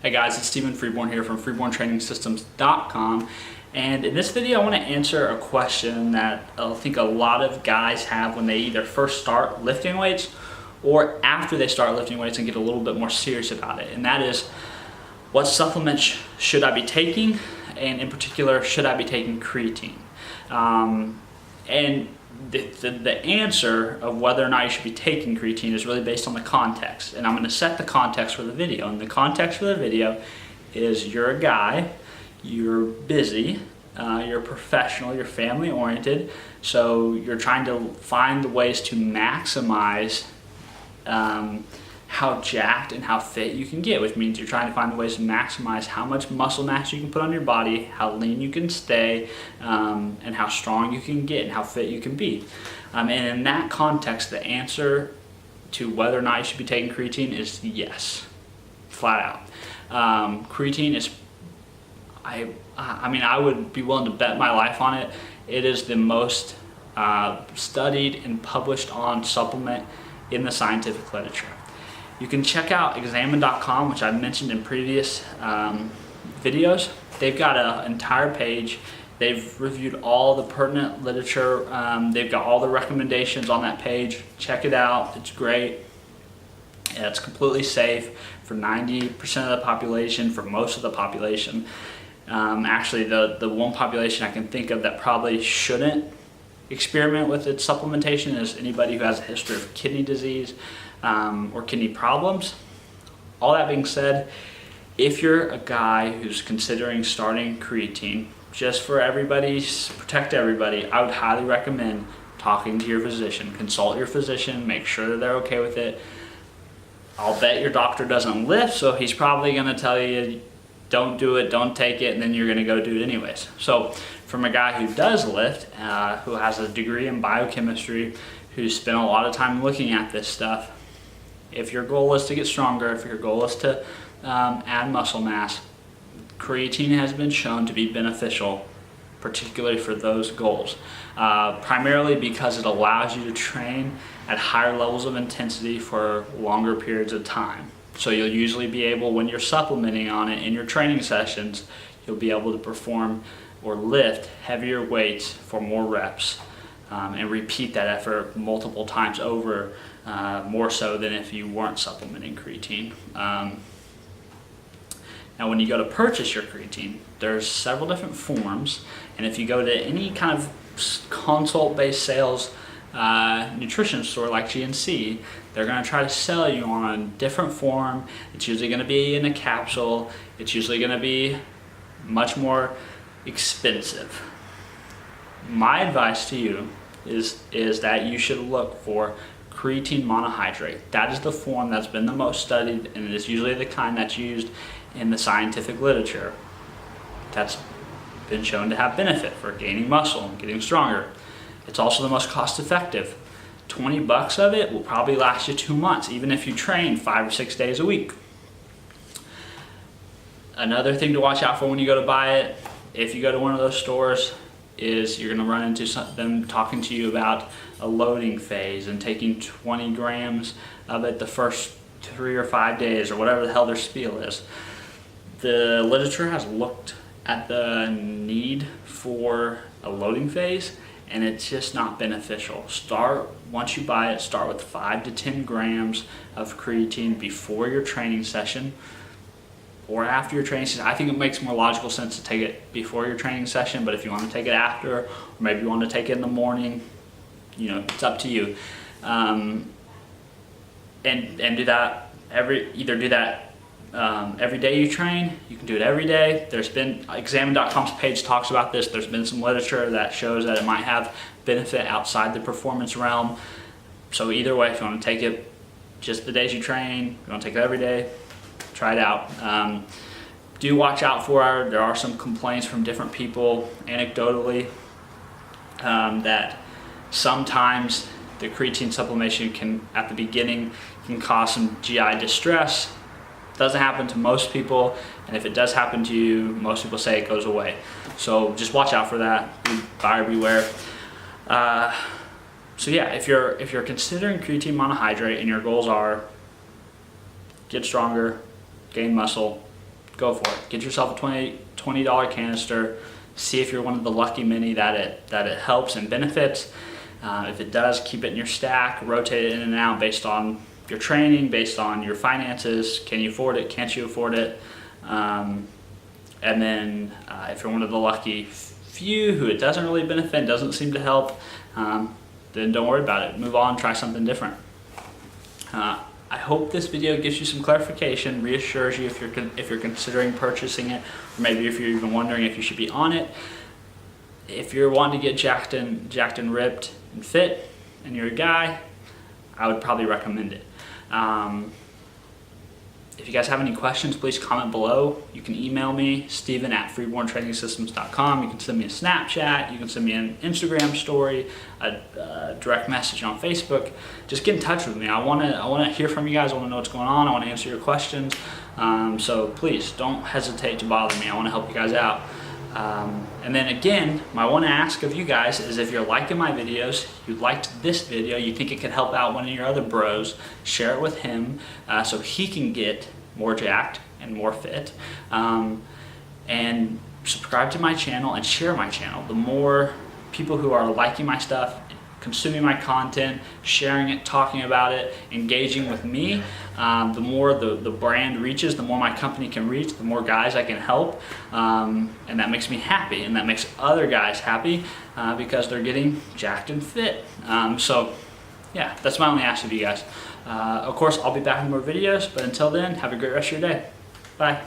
Hey guys, it's Freeborn here from freeborntrainingsystems.com, and in this video I want to answer a question that I think a lot of guys have when they either first start lifting weights or after they start lifting weights and get a little bit more serious about it, and that is, what supplements should I be taking, and in particular, should I be taking creatine? And the answer of whether or not you should be taking creatine is really based on the context. And I'm going to set the context for the video. And the context for the video is you're a guy, you're busy, you're a professional, you're family oriented, so you're trying to find the ways to maximize how jacked and how fit you can get, which means you're trying to find ways to maximize how much muscle mass you can put on your body, how lean you can stay, and how strong you can get and how fit you can be. And in that context, the answer to whether or not you should be taking creatine is yes, flat out. Creatine is, I mean, I would be willing to bet my life on it. It is the most studied and published on supplement in the scientific literature. You can check out examine.com, which I've mentioned in previous videos. They've got an entire page. They've reviewed all the pertinent literature. They've got all the recommendations on that page. Check it out. It's great. It's completely safe for 90% of the population, for most of the population. Actually, the one population I can think of that probably shouldn't experiment with its supplementation is anybody who has a history of kidney disease or kidney problems. All that being said, if you're a guy who's considering starting creatine, just for protect everybody, I would highly recommend talking to your physician. Consult your physician, make sure that they're okay with it. I'll bet your doctor doesn't lift, so he's probably going to tell you don't do it, don't take it, and then you're going to go do it anyways. So from a guy who does lift, who has a degree in biochemistry, who's spent a lot of time looking at this stuff, if your goal is to get stronger, if your goal is to add muscle mass, creatine has been shown to be beneficial, particularly for those goals, primarily because it allows you to train at higher levels of intensity for longer periods of time. So you'll usually be able, when you're supplementing on it in your training sessions, you'll be able to perform or lift heavier weights for more reps and repeat that effort multiple times over, more so than if you weren't supplementing creatine. Now when you go to purchase your creatine, there's several different forms, and if you go to any kind of consult-based sales nutrition store like GNC, they're going to try to sell you on a different form. It's usually going to be in a capsule. It's usually going to be much more expensive. My advice to you is that you should look for creatine monohydrate. That is the form that's been the most studied, and it is usually the kind that's used in the scientific literature. That's been shown to have benefit for gaining muscle and getting stronger. It's also the most cost effective. $20 of it will probably last you 2 months, even if you train 5 or 6 days a week. Another thing to watch out for when you go to buy it, if you go to one of those stores, is you're going to run into them talking to you about a loading phase and taking 20 grams of it the first 3 or 5 days, or whatever the hell their spiel is. The literature has looked at the need for a loading phase, and it's just not beneficial. Once you buy it, start with 5 to 10 grams of creatine before your training session or after your training session. I think it makes more logical sense to take it before your training session, but if you want to take it after, or maybe you want to take it in the morning, it's up to you. And do that every day you train. You can do it every day. There's been, examine.com's page talks about this. There's been some literature that shows that it might have benefit outside the performance realm. So either way, if you want to take it just the days you train, if you want to take it every day, try it out. Do watch out for there are some complaints from different people anecdotally that sometimes the creatine supplementation can, at the beginning, can cause some GI distress. Doesn't happen to most people, and if it does happen to you, most people say it goes away. So just watch out for that. Buyer beware. So yeah, if you're considering creatine monohydrate and your goals are get stronger, gain muscle, go for it. Get yourself a $20 canister. See if you're one of the lucky many that it helps and benefits. If it does, keep it in your stack, rotate it in and out based on your training, based on your finances. Can you afford it? Can't you afford it? And then if you're one of the lucky few who it doesn't really benefit, doesn't seem to help, then don't worry about it. Move on, try something different. I hope this video gives you some clarification, reassures you if you're considering purchasing it, or maybe if you're even wondering if you should be on it. If you're wanting to get jacked and ripped and fit, and you're a guy, I would probably recommend it. If you guys have any questions, please comment below. You can email me, steven@freeborntrainingsystems.com. You can send me a Snapchat. You can send me an Instagram story, a direct message on Facebook. Just get in touch with me. I want to hear from you guys. I want to know what's going on. I want to answer your questions. So please don't hesitate to bother me. I want to help you guys out. And then again, my one ask of you guys is if you're liking my videos, you liked this video, you think it could help out one of your other bros, share it with him so he can get more jacked and more fit. And subscribe to my channel and share my channel. The more people who are liking my stuff, consuming my content, sharing it, talking about it, engaging with me, the more the brand reaches, the more my company can reach, the more guys I can help, and that makes me happy, and that makes other guys happy because they're getting jacked and fit. So yeah, that's my only ask of you guys. Of course, I'll be back with more videos, but until then, have a great rest of your day. Bye.